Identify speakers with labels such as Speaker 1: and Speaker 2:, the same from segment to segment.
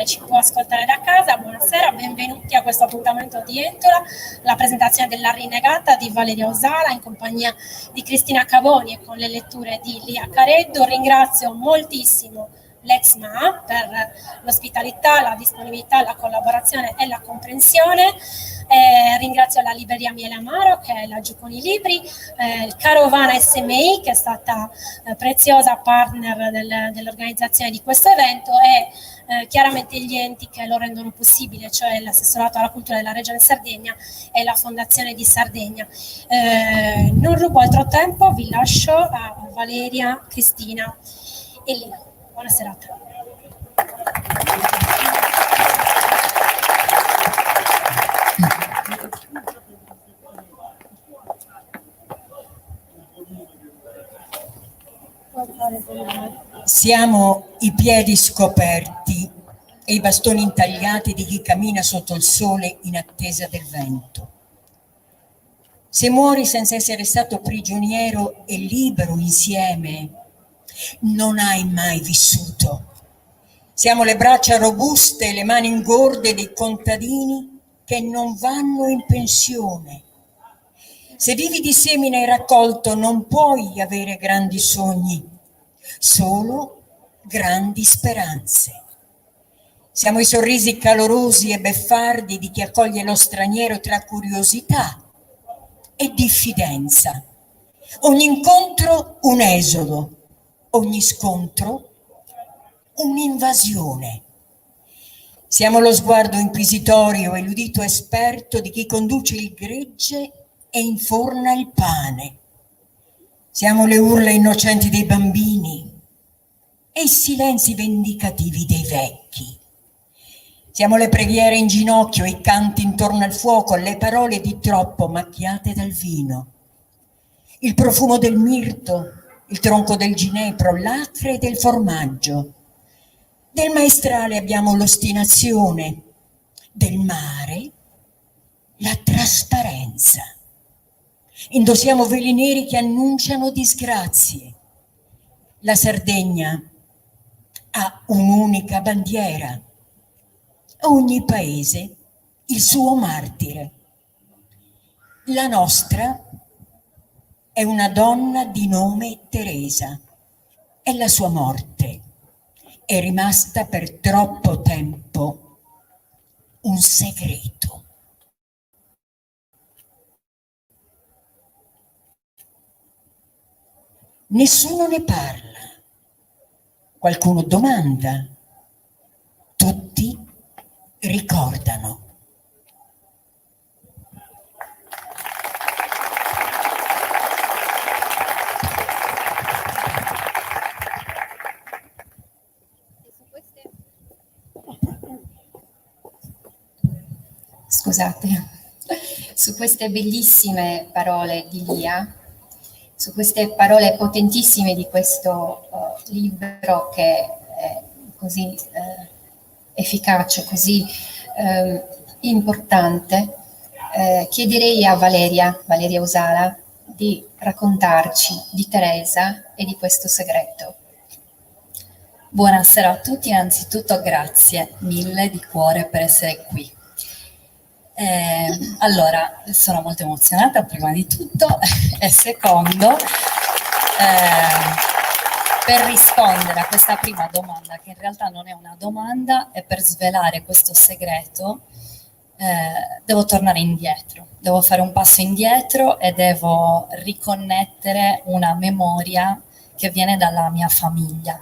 Speaker 1: ci può ascoltare da casa, buonasera, benvenuti a questo appuntamento di Entola, la presentazione della Rinnegata di Valeria Osala in compagnia di Cristina Cavoni e con le letture di Lia Careddo. Ringrazio moltissimo l'EXMA per l'ospitalità, la disponibilità, la collaborazione e la comprensione. Ringrazio la libreria Miele Amaro che è laggiù con i libri, il Carovana SMI che è stata preziosa partner dell'organizzazione di questo evento e chiaramente gli enti che lo rendono possibile, cioè l'assessorato alla cultura della Regione Sardegna e la Fondazione di Sardegna. Non rubo altro tempo, vi lascio a Valeria, Cristina e Lia. Buona serata.
Speaker 2: Siamo i piedi scoperti e i bastoni intagliati di chi cammina sotto il sole in attesa del vento. Se muori senza essere stato prigioniero e libero insieme, non hai mai vissuto. Siamo le braccia robuste e le mani ingorde dei contadini che non vanno in pensione. Se vivi di semine hai raccolto, non puoi avere grandi sogni, solo grandi speranze. Siamo i sorrisi calorosi e beffardi di chi accoglie lo straniero tra curiosità e diffidenza. Ogni incontro un esodo, ogni scontro un'invasione. Siamo lo sguardo inquisitorio e l'udito esperto di chi conduce il gregge e inforna il pane. Siamo le urla innocenti dei bambini e i silenzi vendicativi dei vecchi. Siamo le preghiere in ginocchio, i canti intorno al fuoco, le parole di troppo macchiate dal vino. Il profumo del mirto, il tronco del ginepro, l'acre del formaggio. Del maestrale abbiamo l'ostinazione, del mare la trasparenza. Indossiamo veli neri che annunciano disgrazie. La Sardegna ha un'unica bandiera, ogni paese il suo martire. La nostra è una donna di nome Teresa e la sua morte è rimasta per troppo tempo un segreto. Nessuno ne parla, qualcuno domanda, tutti ricordano.
Speaker 3: Scusate, su queste bellissime parole di Lia, su queste parole potentissime di questo libro che è così efficace, così importante, chiederei a Valeria Osala di raccontarci di Teresa e di questo segreto.
Speaker 4: Buonasera a tutti, innanzitutto grazie mille di cuore per essere qui. Allora, sono molto emozionata prima di tutto e secondo per rispondere a questa prima domanda, che in realtà non è una domanda, e per svelare questo segreto devo tornare indietro, devo fare un passo indietro e devo riconnettere una memoria che viene dalla mia famiglia.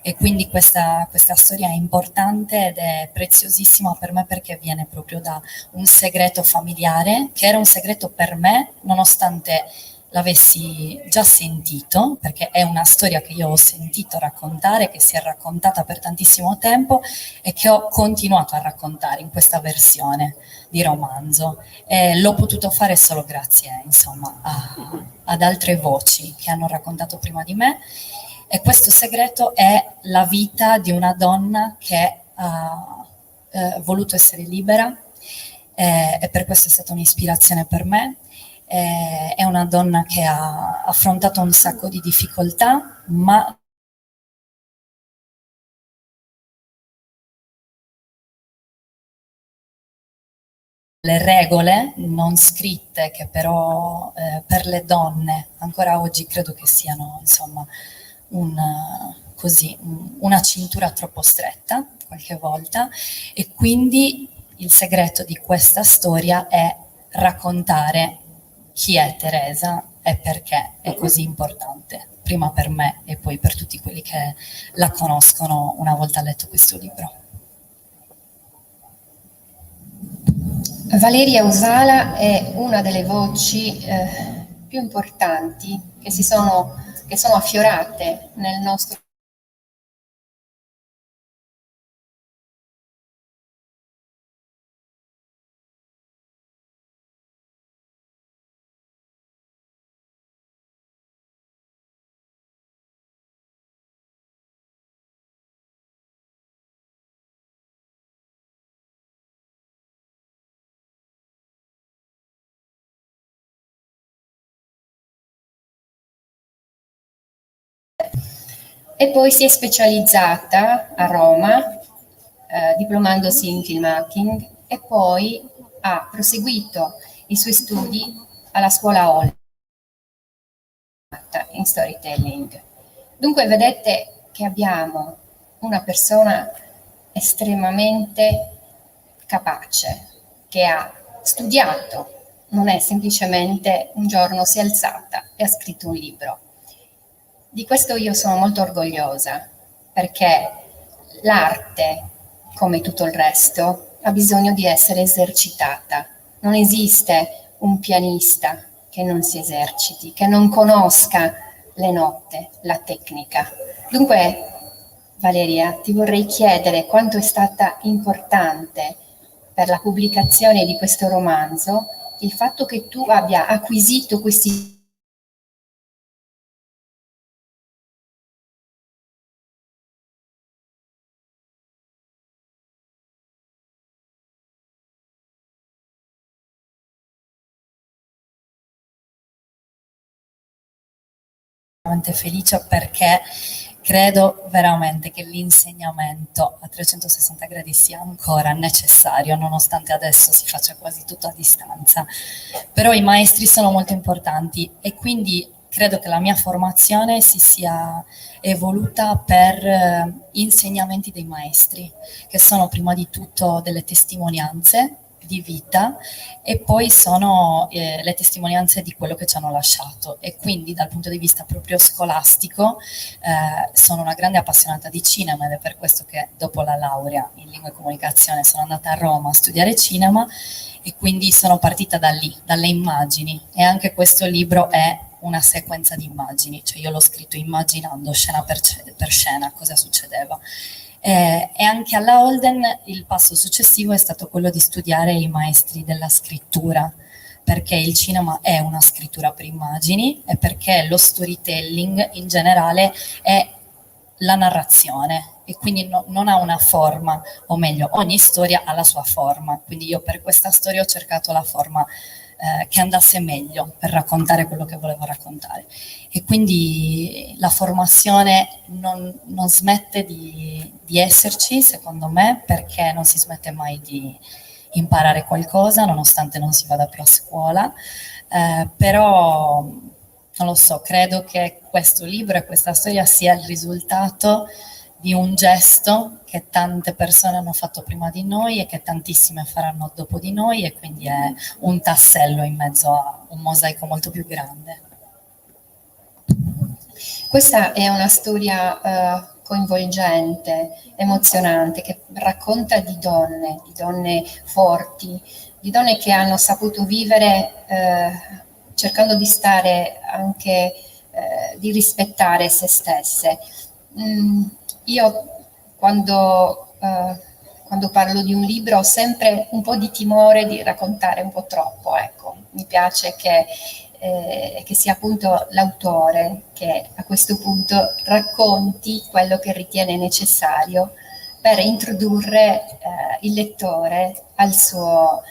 Speaker 4: E quindi questa storia è importante ed è preziosissima per me perché viene proprio da un segreto familiare, che era un segreto per me, nonostante l'avessi già sentito, perché è una storia che io ho sentito raccontare, che si è raccontata per tantissimo tempo e che ho continuato a raccontare in questa versione di romanzo. E l'ho potuto fare solo grazie, insomma, ad altre voci che hanno raccontato prima di me. E questo segreto è la vita di una donna che ha voluto essere libera e per questo è stata un'ispirazione per me. È una donna che ha affrontato un sacco di difficoltà, ma le regole non scritte che però per le donne ancora oggi credo che siano insomma una cintura troppo stretta qualche volta, e quindi il segreto di questa storia è raccontare chi è Teresa e perché è così importante, prima per me e poi per tutti quelli che la conoscono una volta letto questo libro.
Speaker 3: Valeria Usala è una delle voci più importanti che sono affiorate nel nostro e poi si è specializzata a Roma, diplomandosi in filmmaking, e poi ha proseguito i suoi studi alla scuola Olm in storytelling. Dunque vedete che abbiamo una persona estremamente capace, che ha studiato, non è semplicemente un giorno si è alzata e ha scritto un libro. Di questo io sono molto orgogliosa, perché l'arte, come tutto il resto, ha bisogno di essere esercitata. Non esiste un pianista che non si eserciti, che non conosca le note, la tecnica. Dunque, Valeria, ti vorrei chiedere quanto è stata importante per la pubblicazione di questo romanzo il fatto che tu abbia acquisito questi
Speaker 4: felice, perché credo veramente che l'insegnamento a 360 gradi sia ancora necessario, nonostante adesso si faccia quasi tutto a distanza. Però i maestri sono molto importanti, e quindi credo che la mia formazione si sia evoluta per insegnamenti dei maestri, che sono prima di tutto delle testimonianze di vita, e poi sono le testimonianze di quello che ci hanno lasciato. E quindi dal punto di vista proprio scolastico sono una grande appassionata di cinema, ed è per questo che dopo la laurea in lingua e comunicazione sono andata a Roma a studiare cinema, e quindi sono partita da lì, dalle immagini, e anche questo libro è una sequenza di immagini, cioè io l'ho scritto immaginando scena per scena cosa succedeva. E anche alla Holden il passo successivo è stato quello di studiare i maestri della scrittura, perché il cinema è una scrittura per immagini, e perché lo storytelling in generale è la narrazione, e quindi non ha una forma, o meglio, ogni storia ha la sua forma. Quindi io per questa storia ho cercato la forma che andasse meglio per raccontare quello che volevo raccontare. E quindi la formazione non smette di esserci, secondo me, perché non si smette mai di imparare qualcosa, nonostante non si vada più a scuola, però non lo so, credo che questo libro e questa storia sia il risultato di un gesto che tante persone hanno fatto prima di noi e che tantissime faranno dopo di noi, e quindi è un tassello in mezzo a un mosaico molto più grande.
Speaker 3: Questa è una storia coinvolgente, emozionante, che racconta di donne forti, di donne che hanno saputo vivere cercando di stare anche, di rispettare se stesse. Io quando parlo di un libro ho sempre un po' di timore di raccontare un po' troppo, ecco. Mi piace che sia appunto l'autore che a questo punto racconti quello che ritiene necessario per introdurre il lettore al suo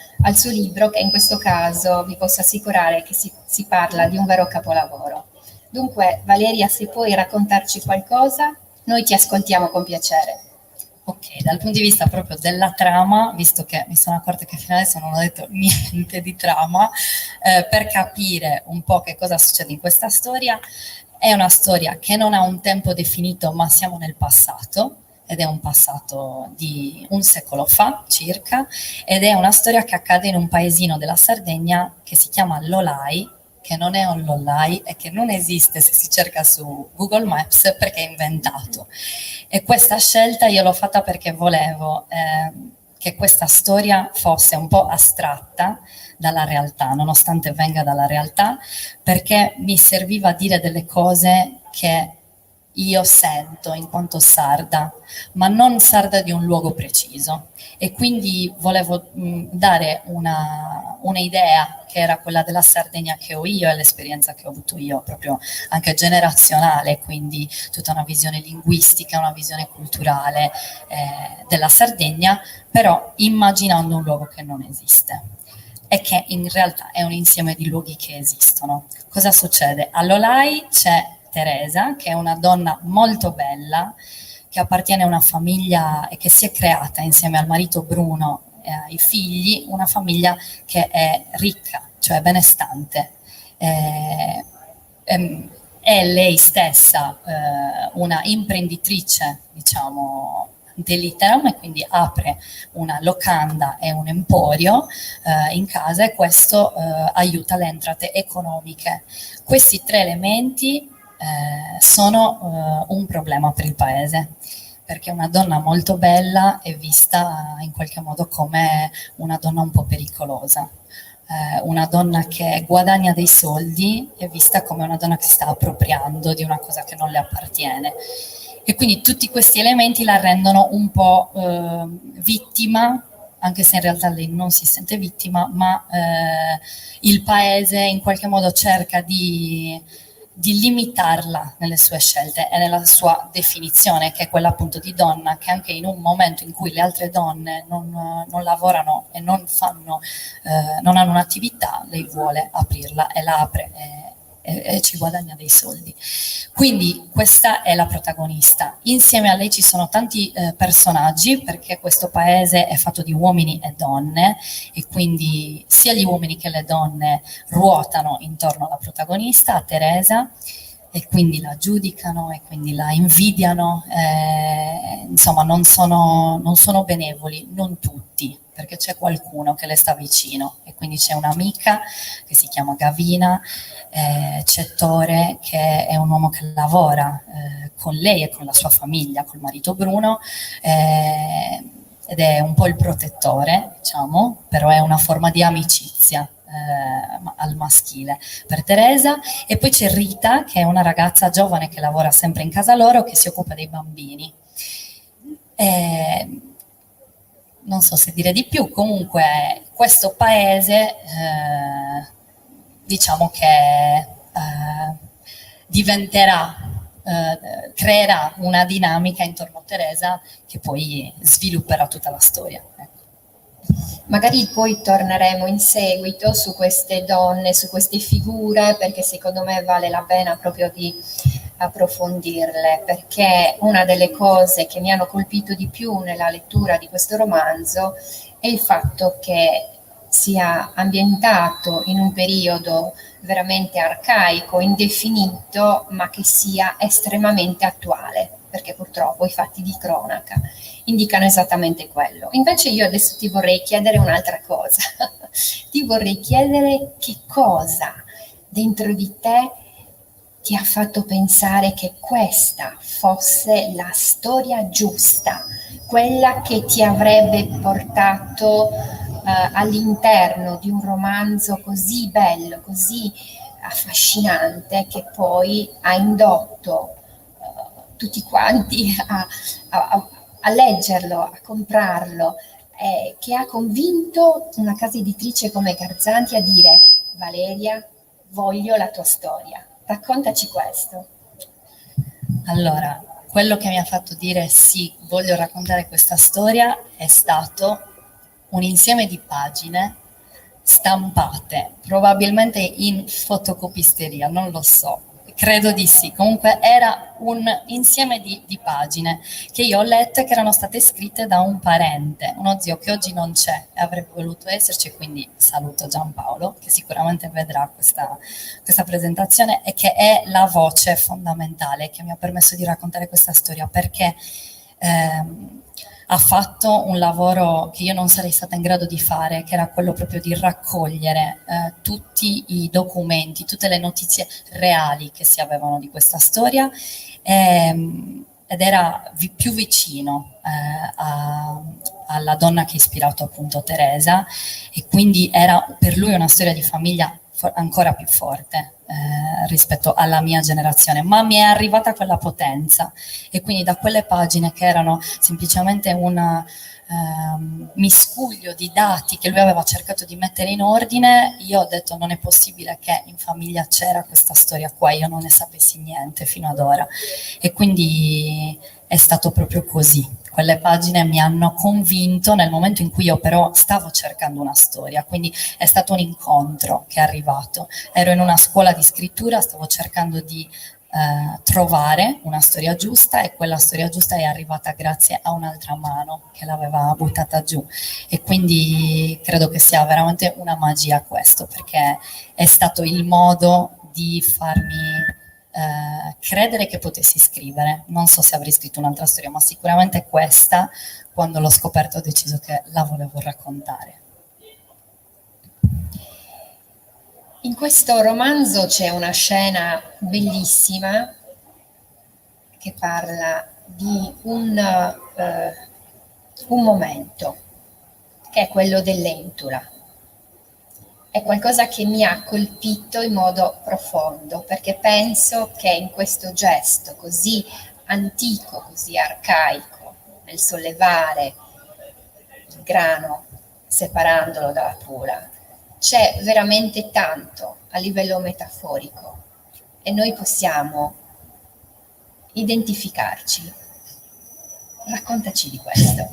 Speaker 3: libro, che in questo caso vi posso assicurare che si parla di un vero capolavoro. Dunque, Valeria, se puoi raccontarci qualcosa, noi ti ascoltiamo con piacere.
Speaker 4: Ok, dal punto di vista proprio della trama, visto che mi sono accorta che fino adesso non ho detto niente di trama, per capire un po' che cosa succede in questa storia, è una storia che non ha un tempo definito, ma siamo nel passato, ed è un passato di un secolo fa circa, ed è una storia che accade in un paesino della Sardegna che si chiama Lolai, che non è un Lollai e che non esiste se si cerca su Google Maps perché è inventato. E questa scelta io l'ho fatta perché volevo che questa storia fosse un po' astratta dalla realtà, nonostante venga dalla realtà, perché mi serviva a dire delle cose che io sento in quanto sarda, ma non sarda di un luogo preciso. E quindi volevo dare un'idea che era quella della Sardegna che ho io e l'esperienza che ho avuto io, proprio anche generazionale, quindi tutta una visione linguistica, una visione culturale della Sardegna, però immaginando un luogo che non esiste e che in realtà è un insieme di luoghi che esistono. Cosa succede? All'Olai c'è Teresa, che è una donna molto bella, che appartiene a una famiglia e che si è creata insieme al marito Bruno e ai figli, una famiglia che è ricca, cioè benestante. È lei stessa una imprenditrice, diciamo, dell'Iteram, e quindi apre una locanda e un emporio in casa, e questo aiuta le entrate economiche. Questi tre elementi sono un problema per il paese, perché una donna molto bella è vista in qualche modo come una donna un po' pericolosa. Una donna che guadagna dei soldi è vista come una donna che si sta appropriando di una cosa che non le appartiene. E quindi tutti questi elementi la rendono un po' vittima, anche se in realtà lei non si sente vittima, ma il paese in qualche modo cerca di limitarla nelle sue scelte e nella sua definizione, che è quella appunto di donna, che anche in un momento in cui le altre donne non lavorano e non hanno un'attività, lei vuole aprirla e la apre e ci guadagna dei soldi. Quindi questa è la protagonista. Insieme a lei ci sono tanti personaggi, perché questo paese è fatto di uomini e donne, e quindi sia gli uomini che le donne ruotano intorno alla protagonista, a Teresa, e quindi la giudicano e quindi la invidiano, insomma non sono benevoli, non tutti, perché c'è qualcuno che le sta vicino, e quindi c'è un'amica che si chiama Gavina, c'è Tore, che è un uomo che lavora con lei e con la sua famiglia, col marito Bruno, ed è un po' il protettore, diciamo, però è una forma di amicizia al maschile per Teresa. E poi c'è Rita, che è una ragazza giovane che lavora sempre in casa loro, che si occupa dei bambini. Non so se dire di più, comunque questo paese diciamo che creerà una dinamica intorno a Teresa che poi svilupperà tutta la storia. Ecco.
Speaker 3: Magari poi torneremo in seguito su queste donne, su queste figure, perché secondo me vale la pena proprio di approfondirle, perché una delle cose che mi hanno colpito di più nella lettura di questo romanzo è il fatto che sia ambientato in un periodo veramente arcaico, indefinito, ma che sia estremamente attuale, perché purtroppo i fatti di cronaca indicano esattamente quello. Invece io adesso ti vorrei chiedere un'altra cosa. Ti vorrei chiedere che cosa dentro di te ti ha fatto pensare che questa fosse la storia giusta, quella che ti avrebbe portato all'interno di un romanzo così bello, così affascinante, che poi ha indotto tutti quanti a leggerlo, a comprarlo, che ha convinto una casa editrice come Garzanti a dire: Valeria, voglio la tua storia. Raccontaci questo.
Speaker 4: Allora, quello che mi ha fatto dire sì, voglio raccontare questa storia è stato un insieme di pagine stampate, probabilmente in fotocopisteria, non lo so, Credo di sì, comunque era un insieme di pagine che io ho letto e che erano state scritte da un parente, uno zio che oggi non c'è e avrebbe voluto esserci, quindi saluto Giampaolo che sicuramente vedrà questa presentazione e che è la voce fondamentale che mi ha permesso di raccontare questa storia, perché ha fatto un lavoro che io non sarei stata in grado di fare, che era quello proprio di raccogliere tutti i documenti, tutte le notizie reali che si avevano di questa storia, ed era più vicino alla donna che ha ispirato appunto Teresa, e quindi era per lui una storia di famiglia ancora più forte rispetto alla mia generazione, ma mi è arrivata quella potenza, e quindi da quelle pagine che erano semplicemente un miscuglio di dati che lui aveva cercato di mettere in ordine, io ho detto non è possibile che in famiglia c'era questa storia qua, io non ne sapessi niente fino ad ora, e quindi è stato proprio così. Quelle pagine mi hanno convinto nel momento in cui io però stavo cercando una storia, quindi è stato un incontro che è arrivato. Ero in una scuola di scrittura, stavo cercando di trovare una storia giusta, e quella storia giusta è arrivata grazie a un'altra mano che l'aveva buttata giù, e quindi credo che sia veramente una magia questo, perché è stato il modo di farmi credere che potessi scrivere. Non so se avrei scritto un'altra storia, ma sicuramente questa, quando l'ho scoperto, ho deciso che la volevo raccontare.
Speaker 3: In questo romanzo c'è una scena bellissima che parla di un momento, che è quello dell'Entula. È qualcosa che mi ha colpito in modo profondo, perché penso che in questo gesto così antico, così arcaico, nel sollevare il grano separandolo dalla pula, c'è veramente tanto a livello metaforico, e noi possiamo identificarci. Raccontaci di questo.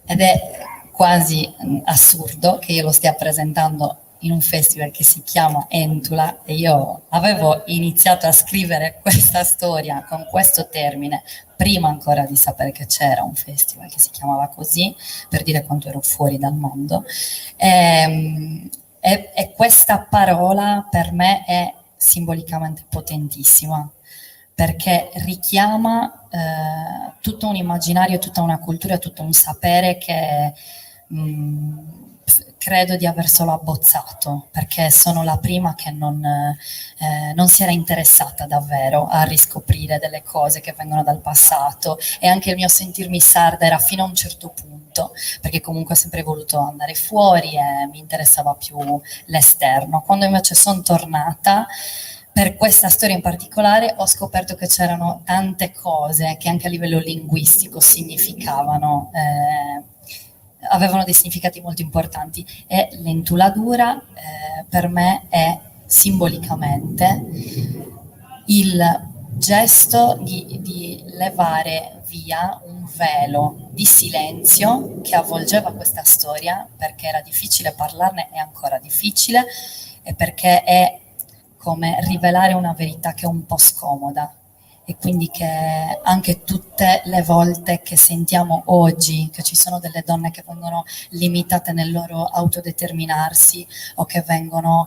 Speaker 4: Ed è quasi assurdo che io lo stia presentando in un festival che si chiama Entula, e io avevo iniziato a scrivere questa storia con questo termine prima ancora di sapere che c'era un festival che si chiamava così, per dire quanto ero fuori dal mondo. E questa parola per me è simbolicamente potentissima, perché richiama tutto un immaginario, tutta una cultura, tutto un sapere che credo di aver solo abbozzato, perché sono la prima che non si era interessata davvero a riscoprire delle cose che vengono dal passato, e anche il mio sentirmi sarda era fino a un certo punto, perché comunque ho sempre voluto andare fuori e mi interessava più l'esterno. Quando invece sono tornata, per questa storia in particolare, ho scoperto che c'erano tante cose che anche a livello linguistico significavano, avevano dei significati molto importanti, e l'entuladura per me è simbolicamente il gesto di levare via un velo di silenzio che avvolgeva questa storia, perché era difficile parlarne, è ancora difficile, e perché è come rivelare una verità che è un po' scomoda, e quindi che anche tutte le volte che sentiamo oggi che ci sono delle donne che vengono limitate nel loro autodeterminarsi, o che vengono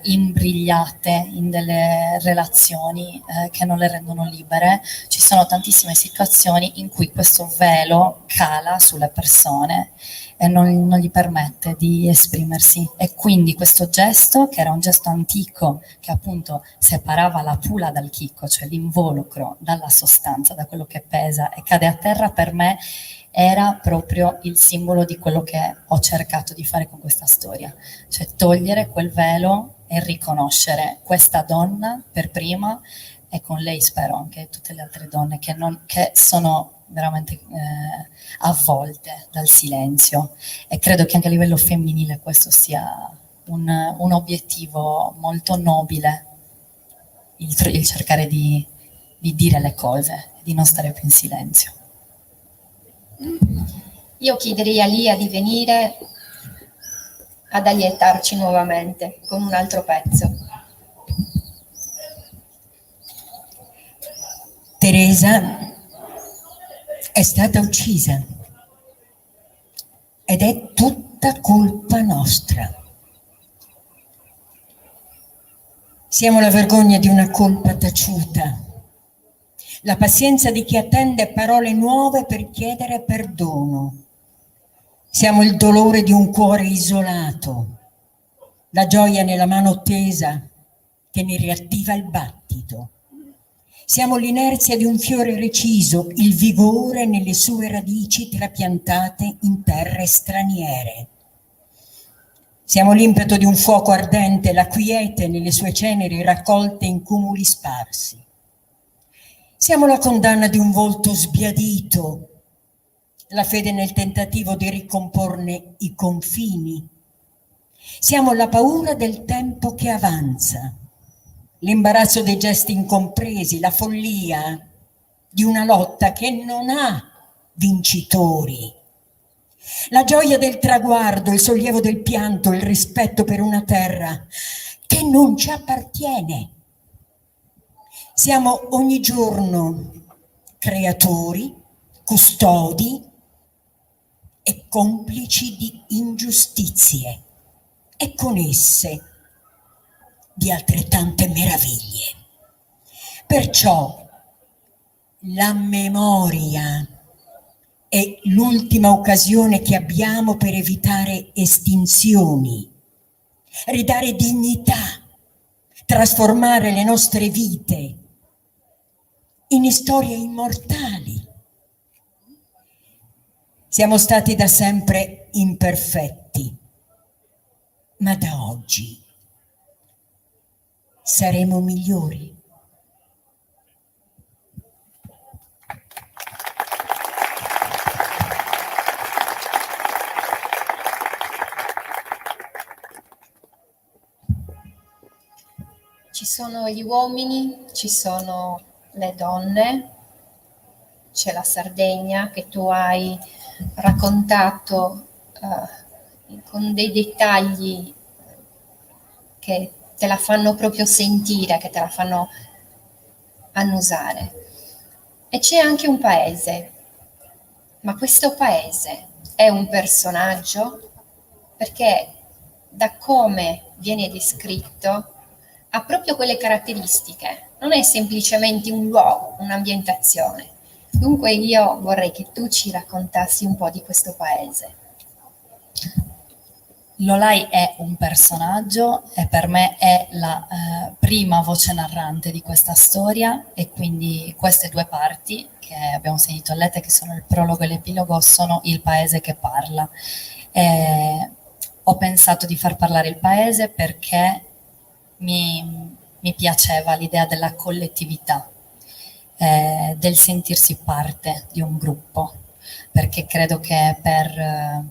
Speaker 4: imbrigliate in delle relazioni che non le rendono libere, ci sono tantissime situazioni in cui questo velo cala sulle persone e non gli permette di esprimersi, e quindi questo gesto, che era un gesto antico che appunto separava la pula dal chicco, cioè l'involucro dalla sostanza, da quello che pesa e cade a terra, per me era proprio il simbolo di quello che ho cercato di fare con questa storia, cioè togliere quel velo e riconoscere questa donna per prima, e con lei spero anche tutte le altre donne che sono veramente avvolte dal silenzio, e credo che anche a livello femminile questo sia un obiettivo molto nobile, il cercare di dire le cose, di non stare più in silenzio.
Speaker 3: Io chiederei a Lia di venire ad alliettarci nuovamente con un altro pezzo.
Speaker 2: Teresa è stata uccisa ed è tutta colpa nostra. Siamo la vergogna di una colpa taciuta, la pazienza di chi attende parole nuove per chiedere perdono. Siamo il dolore di un cuore isolato, la gioia nella mano tesa che ne riattiva il battito. Siamo l'inerzia di un fiore reciso, il vigore nelle sue radici trapiantate in terre straniere. Siamo l'impeto di un fuoco ardente, la quiete nelle sue ceneri raccolte in cumuli sparsi. Siamo la condanna di un volto sbiadito, la fede nel tentativo di ricomporne i confini. Siamo la paura del tempo che avanza, l'imbarazzo dei gesti incompresi, la follia di una lotta che non ha vincitori. La gioia del traguardo, il sollievo del pianto, il rispetto per una terra che non ci appartiene. Siamo ogni giorno creatori, custodi e complici di ingiustizie e con esse di altrettante meraviglie. Perciò la memoria è l'ultima occasione che abbiamo per evitare estinzioni, ridare dignità, trasformare le nostre vite in storie immortali. Siamo stati da sempre imperfetti, ma da oggi saremo migliori.
Speaker 3: Ci sono gli uomini, ci sono le donne, c'è la Sardegna che tu hai raccontato con dei dettagli che te la fanno proprio sentire, che te la fanno annusare. E c'è anche un paese, ma questo paese è un personaggio perché da come viene descritto ha proprio quelle caratteristiche, non è semplicemente un luogo, un'ambientazione. Dunque io vorrei che tu ci raccontassi un po' di questo paese.
Speaker 4: Lolai è un personaggio e per me è la prima voce narrante di questa storia, e quindi queste due parti che abbiamo sentito lette, che sono il prologo e l'epilogo, sono il paese che parla. Ho pensato di far parlare il paese perché mi piaceva l'idea della collettività, del sentirsi parte di un gruppo, perché credo che per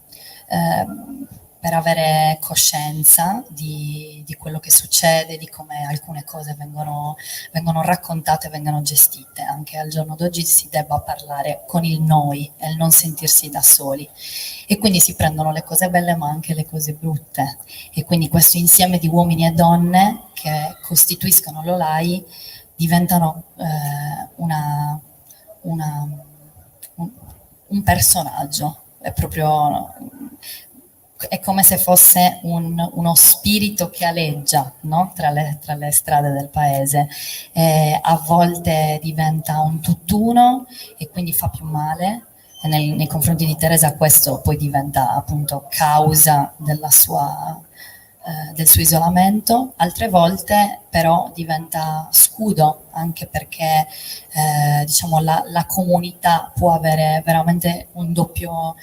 Speaker 4: avere coscienza di quello che succede, di come alcune cose vengono raccontate, vengono gestite, anche al giorno d'oggi si debba parlare con il noi e il non sentirsi da soli, e quindi si prendono le cose belle ma anche le cose brutte, e quindi questo insieme di uomini e donne che costituiscono l'Olai diventano un personaggio, è come se fosse uno spirito che aleggia, no? tra le strade del paese. A volte diventa un tutt'uno e quindi fa più male, e nei confronti di Teresa questo poi diventa appunto causa del suo isolamento. Altre volte però diventa scudo, anche perché diciamo la comunità può avere veramente un doppio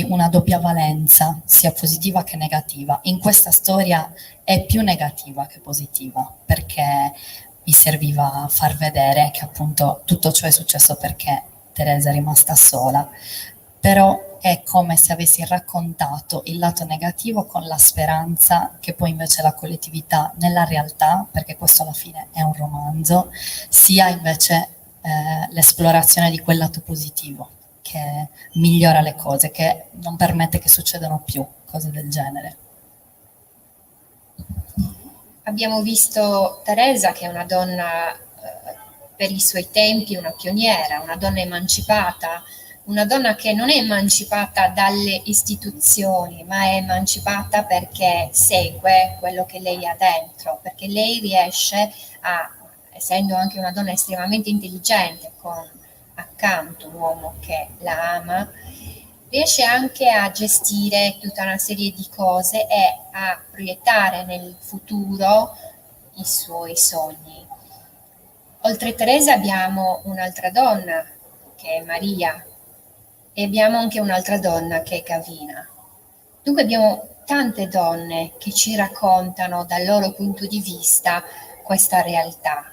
Speaker 4: una doppia valenza, sia positiva che negativa. In questa storia è più negativa che positiva, perché mi serviva far vedere che appunto tutto ciò è successo perché Teresa è rimasta sola, però è come se avessi raccontato il lato negativo con la speranza che poi invece la collettività nella realtà, perché questo alla fine è un romanzo, sia invece l'esplorazione di quel lato positivo che migliora le cose, che non permette che succedano più cose del genere.
Speaker 3: Abbiamo visto Teresa, che è una donna per i suoi tempi una pioniera, una donna emancipata, una donna che non è emancipata dalle istituzioni, ma è emancipata perché segue quello che lei ha dentro, perché lei riesce a, essendo anche una donna estremamente intelligente, con accanto un uomo che la ama, riesce anche a gestire tutta una serie di cose e a proiettare nel futuro i suoi sogni. Oltre Teresa abbiamo un'altra donna che è Maria e abbiamo anche un'altra donna che è Gavina. Dunque abbiamo tante donne che ci raccontano dal loro punto di vista questa realtà.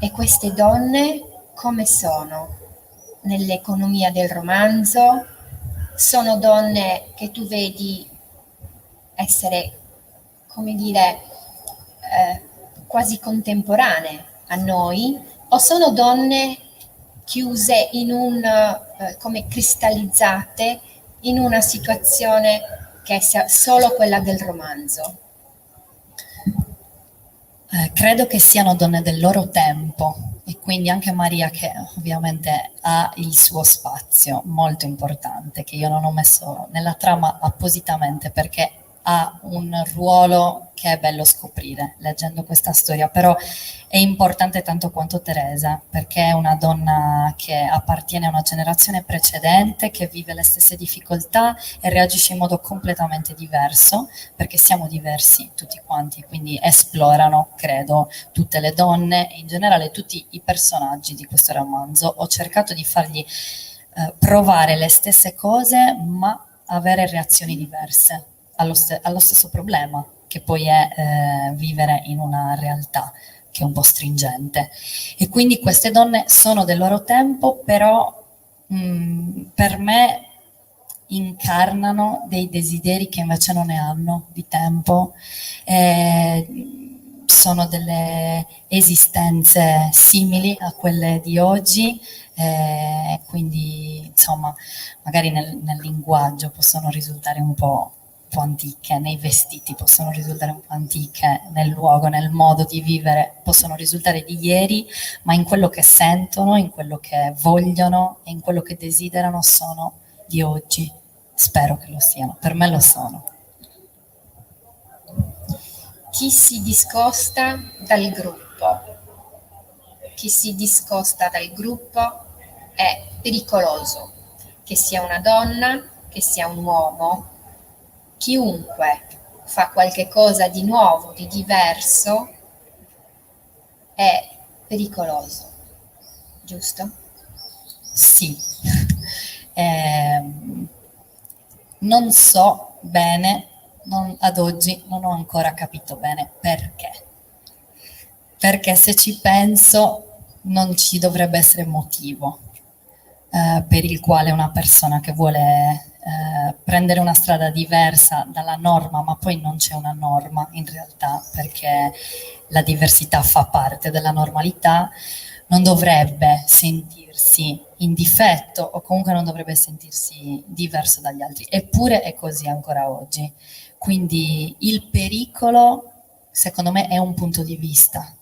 Speaker 3: E queste donne come sono? Nell'economia del romanzo sono donne che tu vedi essere, come dire, quasi contemporanee a noi, o sono donne chiuse in come cristallizzate in una situazione che sia solo quella del romanzo?
Speaker 4: Credo che siano donne del loro tempo, e quindi anche Maria, che ovviamente ha il suo spazio molto importante, che io non ho messo nella trama appositamente perché ha un ruolo che è bello scoprire leggendo questa storia, però è importante tanto quanto Teresa, perché è una donna che appartiene a una generazione precedente, che vive le stesse difficoltà e reagisce in modo completamente diverso, perché siamo diversi tutti quanti, quindi esplorano, credo, tutte le donne e in generale tutti i personaggi di questo romanzo. Ho cercato di fargli provare le stesse cose, ma avere reazioni diverse allo stesso problema, che poi è vivere in una realtà che è un po' stringente. E quindi queste donne sono del loro tempo, però per me incarnano dei desideri che invece non ne hanno di tempo. Sono delle esistenze simili a quelle di oggi, quindi insomma magari nel linguaggio possono risultare un po' antiche, nei vestiti possono risultare un po' antiche, nel luogo, nel modo di vivere possono risultare di ieri, ma in quello che sentono, in quello che vogliono e in quello che desiderano sono di oggi. Spero che lo siano, per me lo sono.
Speaker 3: Chi si discosta dal gruppo, chi si discosta dal gruppo è pericoloso, che sia una donna, che sia un uomo. Chiunque fa qualche cosa di nuovo, di diverso, è pericoloso, giusto?
Speaker 4: Sì. Non so bene, ad oggi non ho ancora capito bene perché. Perché se ci penso non ci dovrebbe essere motivo per il quale una persona che vuole prendere una strada diversa dalla norma, ma poi non c'è una norma in realtà, perché la diversità fa parte della normalità, non dovrebbe sentirsi in difetto o comunque non dovrebbe sentirsi diverso dagli altri. Eppure è così ancora oggi. Quindi il pericolo, secondo me, è un punto di vista.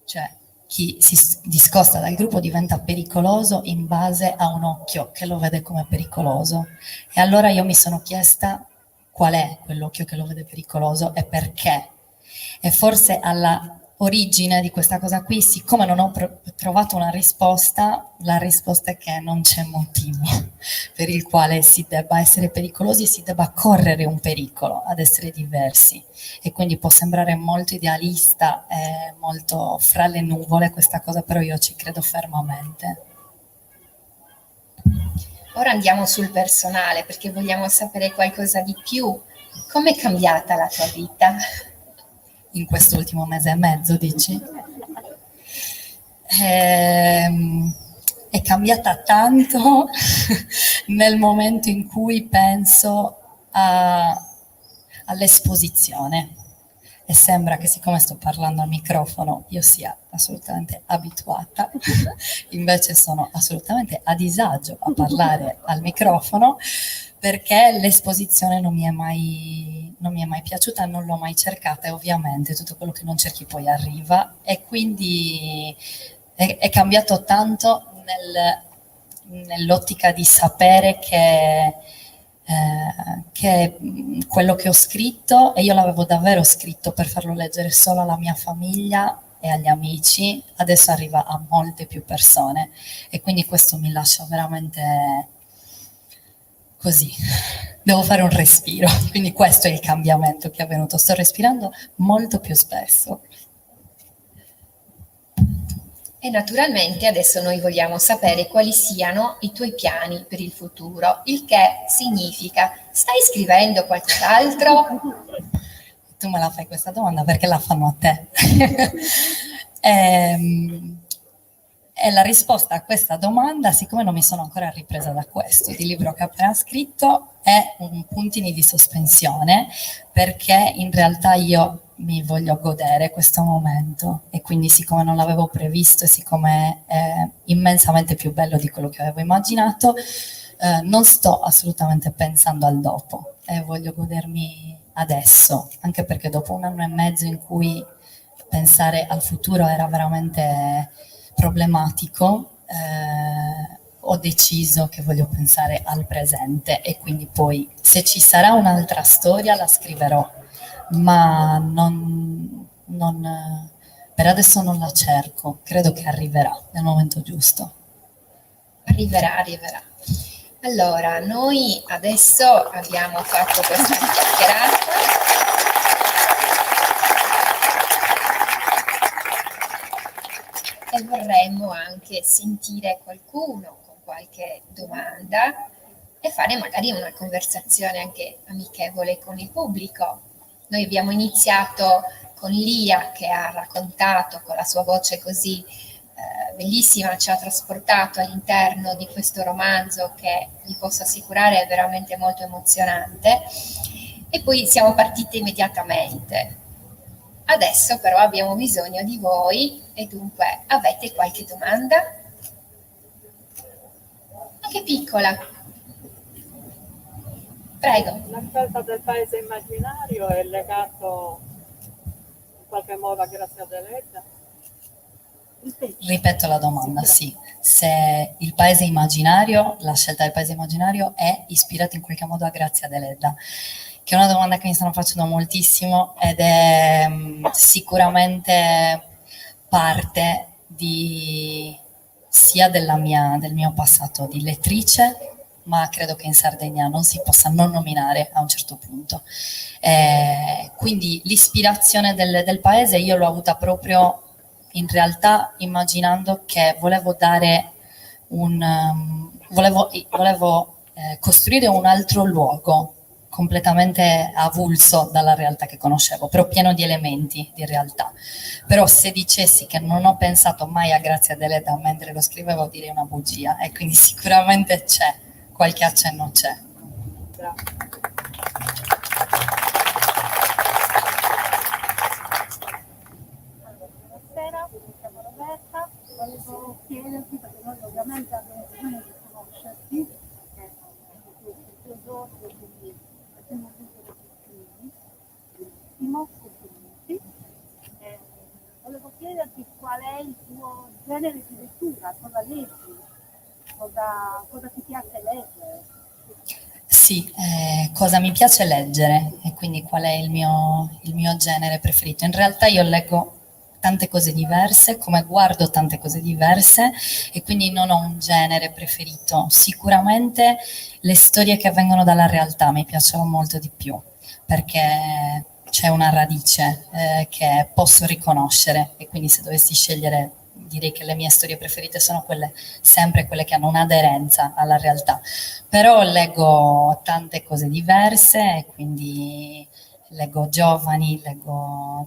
Speaker 4: Cioè, chi si discosta dal gruppo diventa pericoloso in base a un occhio che lo vede come pericoloso. E allora io mi sono chiesta qual è quell'occhio che lo vede pericoloso e perché. E forse alla origine di questa cosa qui, siccome non ho trovato una risposta, la risposta è che non c'è motivo per il quale si debba essere pericolosi e si debba correre un pericolo ad essere diversi. E quindi può sembrare molto idealista e molto fra le nuvole questa cosa, però io ci credo fermamente.
Speaker 3: Ora andiamo sul personale, perché vogliamo sapere qualcosa di più. Com'è cambiata la tua vita?
Speaker 4: In quest'ultimo mese e mezzo, dici? È cambiata tanto nel momento in cui penso all'esposizione, e sembra che, siccome sto parlando al microfono, io sia assolutamente abituata, invece sono assolutamente a disagio a parlare al microfono, perché l'esposizione non mi è mai piaciuta, non l'ho mai cercata, e ovviamente tutto quello che non cerchi poi arriva, e quindi è cambiato tanto nell'ottica di sapere che quello che ho scritto, e io l'avevo davvero scritto per farlo leggere solo alla mia famiglia e agli amici, adesso arriva a molte più persone, e quindi questo mi lascia veramente così. Devo fare un respiro, quindi questo è il cambiamento che è avvenuto. Sto respirando molto più spesso.
Speaker 3: E naturalmente adesso noi vogliamo sapere quali siano i tuoi piani per il futuro, il che significa: stai scrivendo qualcos'altro?
Speaker 4: Tu me la fai questa domanda perché la fanno a te. E la risposta a questa domanda, siccome non mi sono ancora ripresa da questo, di libro che ho appena scritto, è un puntini di sospensione, perché in realtà io mi voglio godere questo momento, e quindi siccome non l'avevo previsto e siccome è immensamente più bello di quello che avevo immaginato, non sto assolutamente pensando al dopo e voglio godermi adesso, anche perché dopo 1 anno e mezzo in cui pensare al futuro era veramente problematico, ho deciso che voglio pensare al presente, e quindi poi se ci sarà un'altra storia la scriverò, ma per adesso non la cerco, credo che arriverà nel momento giusto.
Speaker 3: Arriverà. Allora, noi adesso abbiamo fatto questa chiacchierata. E vorremmo anche sentire qualcuno con qualche domanda e fare magari una conversazione anche amichevole con il pubblico. Noi abbiamo iniziato con Lia, che ha raccontato con la sua voce così bellissima, ci ha trasportato all'interno di questo romanzo che, vi posso assicurare, è veramente molto emozionante, e poi siamo partite immediatamente. Adesso però abbiamo bisogno di voi, e dunque avete qualche domanda? Anche piccola. Prego.
Speaker 5: La scelta del paese immaginario è legato in qualche modo a Grazia Deledda?
Speaker 4: Ripeto la domanda, sì. Se il paese immaginario, la scelta del paese immaginario è ispirata in qualche modo a Grazia Deledda, che è una domanda che mi stanno facendo moltissimo ed è sicuramente parte sia del mio passato di lettrice, ma credo che in Sardegna non si possa non nominare a un certo punto. Quindi l'ispirazione del paese io l'ho avuta proprio in realtà immaginando che volevo costruire un altro luogo completamente avulso dalla realtà che conoscevo, però pieno di elementi di realtà. Però se dicessi che non ho pensato mai a Grazia Deledda mentre lo scrivevo, direi una bugia, e quindi sicuramente c'è, qualche accenno c'è.
Speaker 6: Buonasera, siamo Roberta. Volevo chiederti, perché noi ovviamente abbiamo bisogno di conoscerti, perché questo giorno, quindi abbiamo visto che scrivi, benissimo, complimenti. Volevo chiederti qual è il tuo genere di lettura, cosa leggi, cosa ti piace leggere.
Speaker 4: Sì, cosa mi piace leggere e quindi qual è il mio genere preferito. In realtà io leggo tante cose diverse, come guardo tante cose diverse, e quindi non ho un genere preferito. Sicuramente le storie che vengono dalla realtà mi piacciono molto di più, perché c'è una radice che posso riconoscere, e quindi se dovessi scegliere direi che le mie storie preferite sono sempre quelle che hanno un'aderenza alla realtà. Però leggo tante cose diverse, quindi leggo giovani,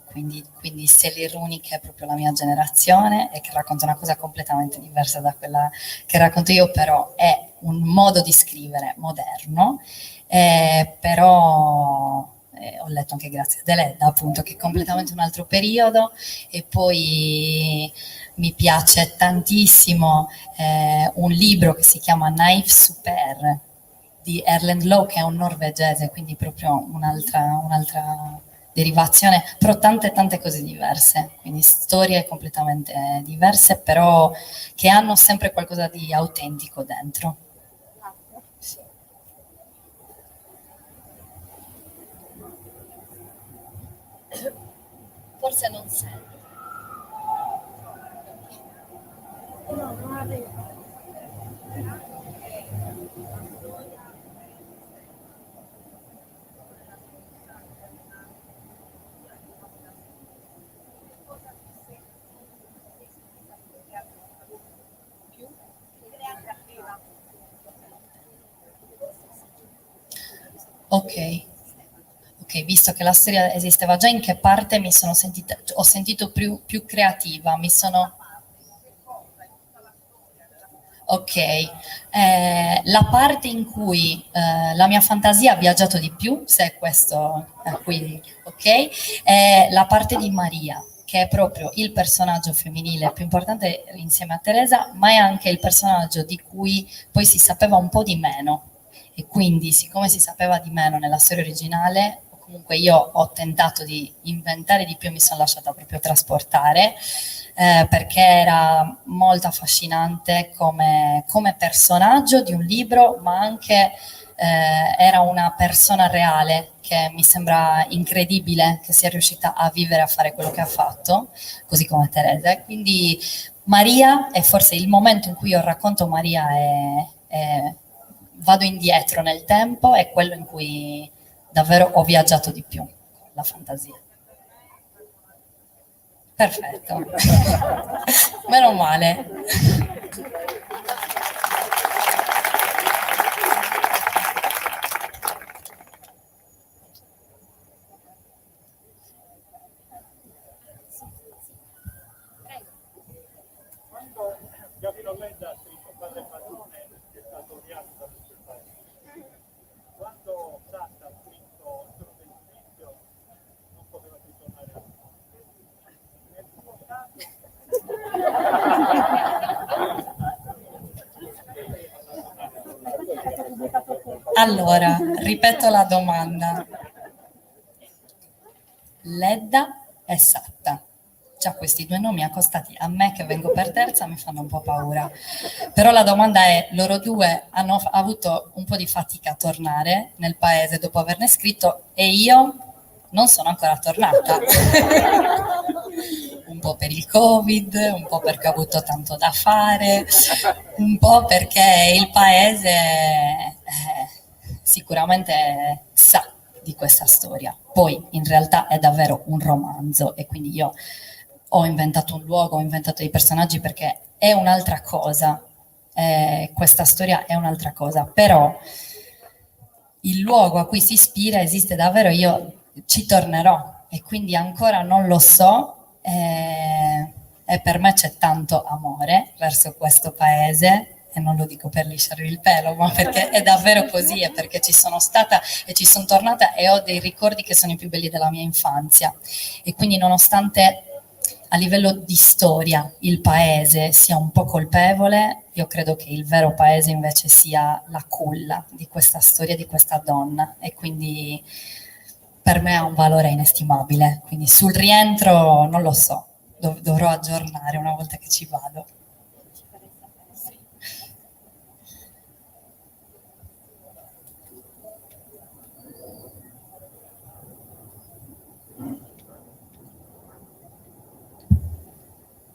Speaker 4: quindi Sally Rooney, che è proprio la mia generazione e che racconta una cosa completamente diversa da quella che racconto io, però è un modo di scrivere moderno, però ho letto anche Grazia Deledda, appunto, che è completamente un altro periodo. E poi mi piace tantissimo un libro che si chiama Knife Super di Erlend Loe, che è un norvegese, quindi proprio un'altra derivazione, però tante cose diverse, quindi storie completamente diverse, però che hanno sempre qualcosa di autentico dentro. Sì. Forse non sento.
Speaker 6: No, non arriva.
Speaker 4: Ok, visto che la storia esisteva già, in che parte mi sono sentita, ho sentito più creativa, mi sono... Ok, la parte in cui la mia fantasia ha viaggiato di più, se è questo, quindi, ok, è la parte di Maria, che è proprio il personaggio femminile più importante insieme a Teresa, ma è anche il personaggio di cui poi si sapeva un po' di meno. E quindi, siccome si sapeva di meno nella storia originale, comunque io ho tentato di inventare di più, mi sono lasciata proprio trasportare, perché era molto affascinante come personaggio di un libro, ma anche era una persona reale che mi sembra incredibile che sia riuscita a vivere, a fare quello che ha fatto, così come Teresa. E quindi Maria è forse il momento in cui io racconto Maria e vado indietro nel tempo, è quello in cui davvero ho viaggiato di più, la fantasia. Perfetto, meno male.
Speaker 5: Quando Gabriele Ledda ha scritto Padre Padrone è stato odiato da tutto il paese. Quando Satta ha scritto Il Trono del Giudizio non poteva più tornare a nel suo caso.
Speaker 4: Allora, ripeto la domanda. Ledda e Satta. Già questi due nomi accostati a me che vengo per terza mi fanno un po' paura. Però la domanda è, loro due hanno avuto un po' di fatica a tornare nel paese dopo averne scritto e io non sono ancora tornata. Un po' per il Covid, un po' perché ho avuto tanto da fare, un po' perché il paese sicuramente sa di questa storia. Poi in realtà è davvero un romanzo e quindi io ho inventato un luogo, ho inventato dei personaggi perché è un'altra cosa, questa storia è un'altra cosa, però il luogo a cui si ispira esiste davvero, io ci tornerò e quindi ancora non lo so e per me c'è tanto amore verso questo paese e non lo dico per lisciarvi il pelo, ma perché è davvero così, è perché ci sono stata e ci sono tornata e ho dei ricordi che sono i più belli della mia infanzia e quindi nonostante a livello di storia il paese sia un po' colpevole, io credo che il vero paese invece sia la culla di questa storia, di questa donna e quindi per me ha un valore inestimabile, quindi sul rientro non lo so, dovrò aggiornare una volta che ci vado.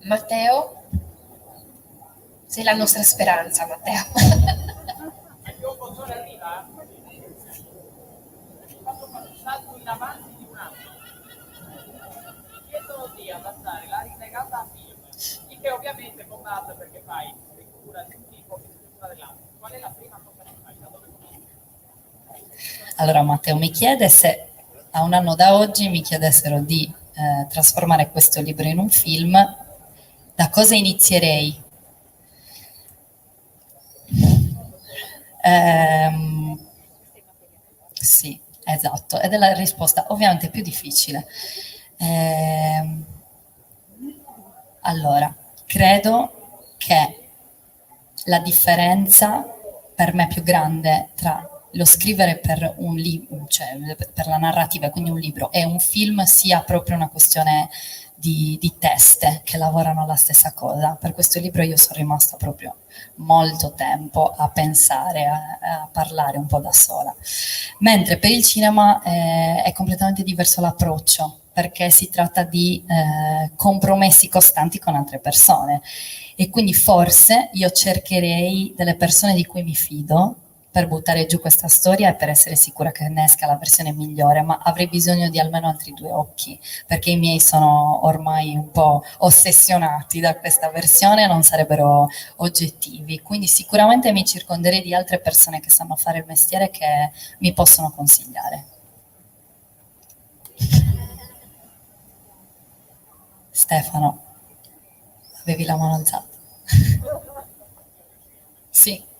Speaker 3: Matteo? Sei la nostra speranza, Matteo.
Speaker 5: Io posso arrivare? Quando faccio un salto in avanti di un anno, chiedo di adattare La Rinegata a film, il che ovviamente combatte perché fai lettura di un tipo che lettura dell'altro. Qual è la prima cosa che fai? Da dove cominci?
Speaker 4: Allora Matteo mi chiede se a un anno da oggi mi chiedessero di trasformare questo libro in un film, da cosa inizierei? Sì, esatto, ed è la risposta ovviamente più difficile. Allora, credo che la differenza per me più grande tra lo scrivere per un libro, cioè per la narrativa, quindi un libro, e un film sia proprio una questione di teste che lavorano alla stessa cosa. Per questo libro io sono rimasta proprio molto tempo a pensare, a parlare un po' da sola. Mentre per il cinema è completamente diverso l'approccio, perché si tratta di compromessi costanti con altre persone, e quindi forse io cercherei delle persone di cui mi fido per buttare giù questa storia e per essere sicura che ne esca la versione migliore, ma avrei bisogno di almeno altri 2 occhi, perché i miei sono ormai un po' ossessionati da questa versione e non sarebbero oggettivi. Quindi sicuramente mi circonderei di altre persone che sanno fare il mestiere, che mi possono consigliare. Stefano, avevi la mano alzata. Sì.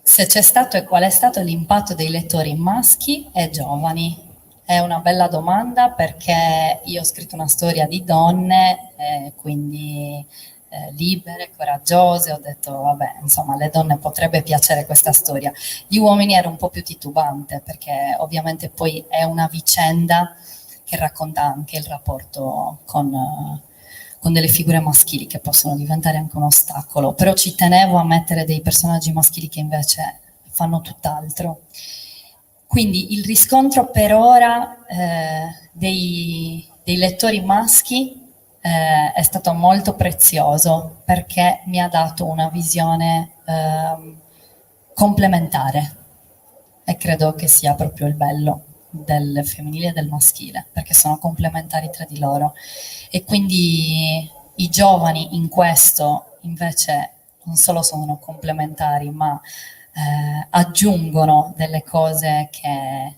Speaker 4: Se c'è stato e qual è stato l'impatto dei lettori maschi e giovani? È una bella domanda, perché io ho scritto una storia di donne, quindi libere, coraggiose. Ho detto, vabbè, insomma, alle donne potrebbe piacere questa storia. Gli uomini ero un po' più titubante, perché ovviamente poi è una vicenda che racconta anche il rapporto con delle figure maschili che possono diventare anche un ostacolo, però ci tenevo a mettere dei personaggi maschili che invece fanno tutt'altro. Quindi il riscontro per ora dei lettori maschi è stato molto prezioso, perché mi ha dato una visione complementare, e credo che sia proprio il bello del femminile e del maschile, perché sono complementari tra di loro. E quindi i giovani in questo invece non solo sono complementari, ma aggiungono delle cose che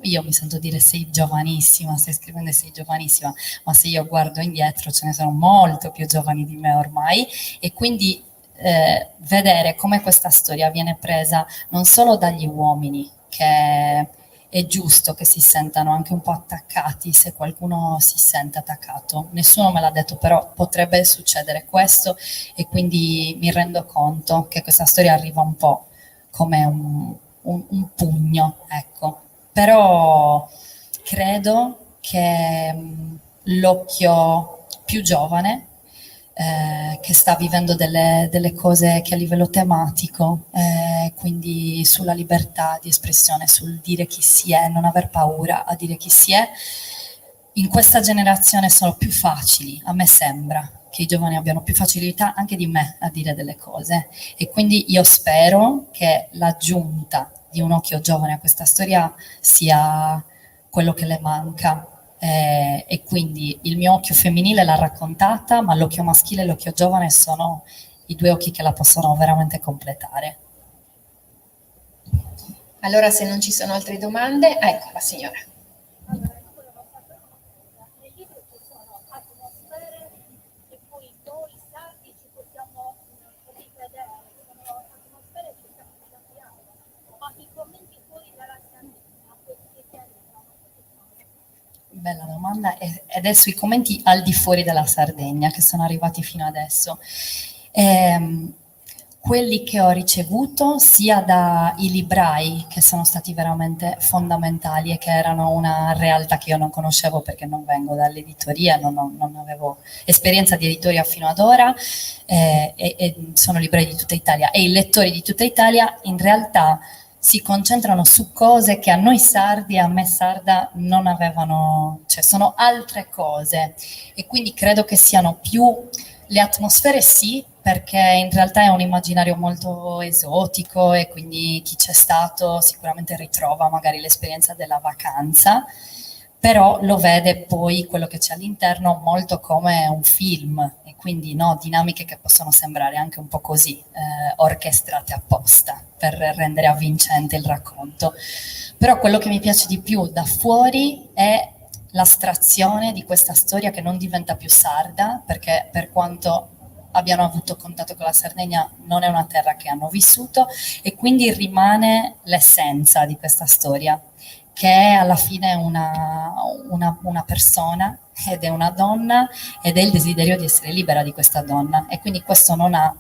Speaker 4: io mi sento dire sei giovanissima, stai scrivendo e sei giovanissima, ma se io guardo indietro ce ne sono molto più giovani di me ormai, e quindi vedere come questa storia viene presa non solo dagli uomini, che è giusto che si sentano anche un po' attaccati, se qualcuno si sente attaccato. Nessuno me l'ha detto, però potrebbe succedere questo, e quindi mi rendo conto che questa storia arriva un po' come un pugno, ecco. Però credo che l'occhio più giovane, che sta vivendo delle cose che a livello tematico, quindi sulla libertà di espressione, sul dire chi si è, non aver paura a dire chi si è, in questa generazione sono più facili, a me sembra che i giovani abbiano più facilità anche di me a dire delle cose, e quindi io spero che l'aggiunta di un occhio giovane a questa storia sia quello che le manca. E quindi il mio occhio femminile l'ha raccontata, ma l'occhio maschile e l'occhio giovane sono i 2 occhi che la possono veramente completare.
Speaker 3: Allora, se non ci sono altre domande, ecco la signora.
Speaker 6: Nel libro ci sono atmosfere che poi noi sardi ci possiamo rivedere, sono atmosfere che stiamo cambiando, ma i commenti fuori dalla Sardegna, questi che arrivano.
Speaker 4: Bella domanda, ed è sui commenti al di fuori della Sardegna che sono arrivati fino adesso. Quelli che ho ricevuto sia dai librai, che sono stati veramente fondamentali e che erano una realtà che io non conoscevo perché non vengo dall'editoria, non avevo esperienza di editoria fino ad ora, e sono librai di tutta Italia, e i lettori di tutta Italia in realtà si concentrano su cose che a noi sardi e a me sarda non avevano, cioè sono altre cose, e quindi credo che siano più le atmosfere, sì, perché in realtà è un immaginario molto esotico, e quindi chi c'è stato sicuramente ritrova magari l'esperienza della vacanza, però lo vede poi quello che c'è all'interno molto come un film, e quindi no, dinamiche che possono sembrare anche un po' così, orchestrate apposta per rendere avvincente il racconto. Però quello che mi piace di più da fuori è l'astrazione di questa storia che non diventa più sarda, perché per quanto abbiano avuto contatto con la Sardegna non è una terra che hanno vissuto, e quindi rimane l'essenza di questa storia, che è alla fine una persona, ed è una donna, ed è il desiderio di essere libera di questa donna, e quindi questo non ha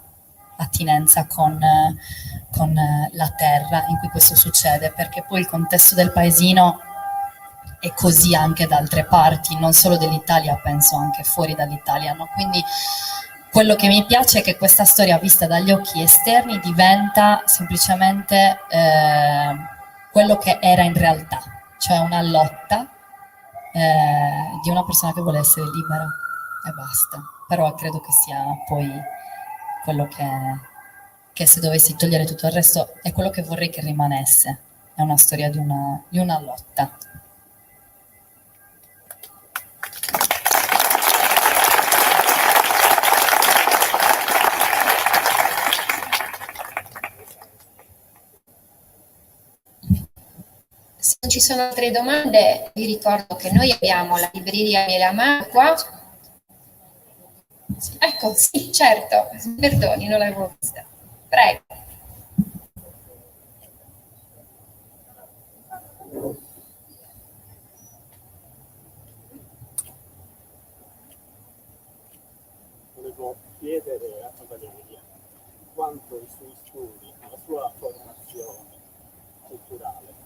Speaker 4: attinenza con la terra in cui questo succede, perché poi il contesto del paesino è così anche da altre parti, non solo dell'Italia, penso anche fuori dall'Italia, no? Quindi quello che mi piace è che questa storia vista dagli occhi esterni diventa semplicemente quello che era in realtà, cioè una lotta di una persona che vuole essere libera e basta. Però credo che sia poi quello che se dovessi togliere tutto il resto è quello che vorrei che rimanesse, è una storia di una lotta.
Speaker 3: Se non ci sono altre domande, vi ricordo che noi abbiamo la libreria Miramar qua. Ecco, sì, certo, perdoni, non l'avevo vista. Prego.
Speaker 5: Volevo chiedere a Valeria quanto i suoi studi, la sua formazione culturale,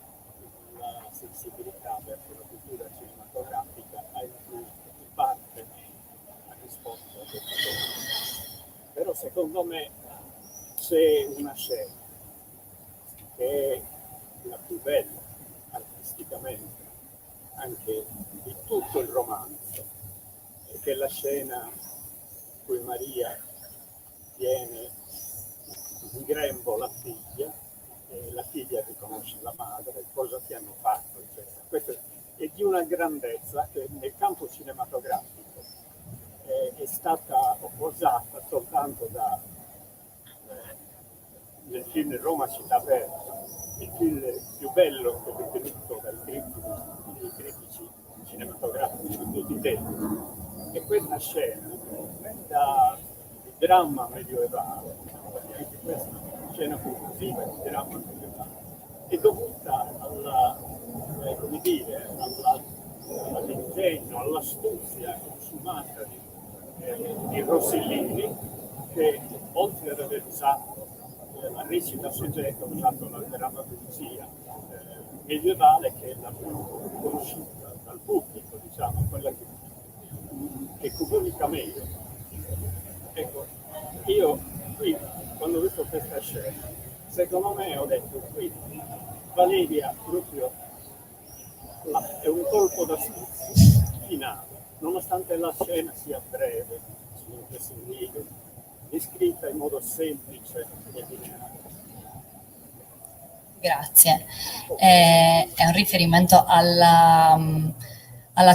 Speaker 5: la sensibilità verso la cultura cinematografica ha influito in parte ha risposto a questa domanda. Però secondo me c'è una scena che è la più bella artisticamente anche di tutto il romanzo, che è la scena in cui Maria tiene in grembo la figlia e la figlia riconosce la madre, cosa ti hanno fatto, eccetera. Questo è di una grandezza che nel campo cinematografico è stata osata soltanto nel film Roma città aperta, il film più bello che è ritenuto dai critici cinematografici di tutti i tempi. E questa scena da dramma medievale, anche questa scena conclusiva di dramma medievale, è dovuta all'ingegno, all'astuzia consumata di Rossellini, che oltre ad aver usato la recita soggetto, ha usato la drammaturgia medievale, che è la più conosciuta dal pubblico, diciamo, quella che comunica meglio. Ecco, io qui, quando ho visto questa scena, secondo me ho detto, qui Valeria proprio è un colpo d'astuzia finale, nonostante la scena sia breve, descritta in modo semplice e lineare.
Speaker 4: Grazie. È un riferimento alla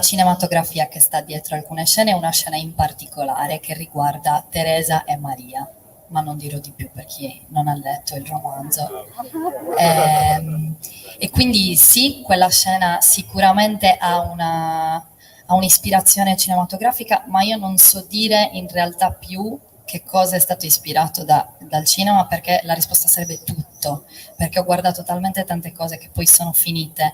Speaker 4: cinematografia che sta dietro alcune scene, una scena in particolare che riguarda Teresa e Maria, ma non dirò di più per chi non ha letto il romanzo. E quindi sì, quella scena sicuramente ha un'ispirazione cinematografica, ma io non so dire in realtà più che cosa è stato ispirato dal cinema, perché la risposta sarebbe tutto, perché ho guardato talmente tante cose che poi sono finite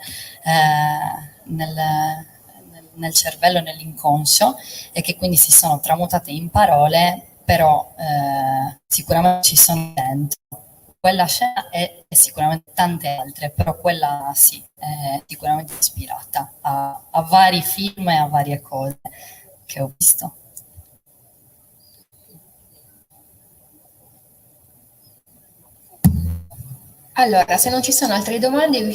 Speaker 4: nel cervello, nell'inconscio, e che quindi si sono tramutate in parole, però sicuramente ci sono dentro. Quella scena e sicuramente tante altre, però quella sì, è sicuramente ispirata a vari film e a varie cose che ho visto.
Speaker 3: Allora, se non ci sono altre domande,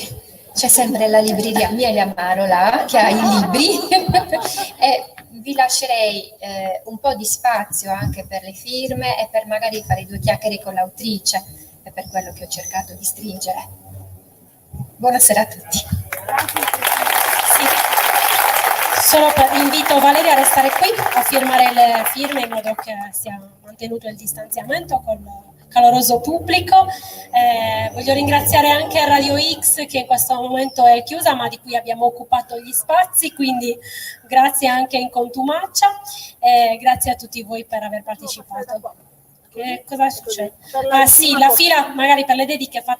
Speaker 3: c'è sempre la libreria Miele Amaro là, che ha i libri, e vi lascerei un po' di spazio anche per le firme e per magari fare due chiacchiere con l'autrice, è per quello che ho cercato di stringere. Buonasera a tutti.
Speaker 1: Sì. Solo invito Valeria a restare qui a firmare le firme in modo che sia mantenuto il distanziamento con caloroso pubblico. Voglio ringraziare anche Radio X, che in questo momento è chiusa ma di cui abbiamo occupato gli spazi, quindi grazie anche in contumacia e grazie a tutti voi per aver partecipato. Che cosa succede? Ah sì, la fila magari per le dediche fa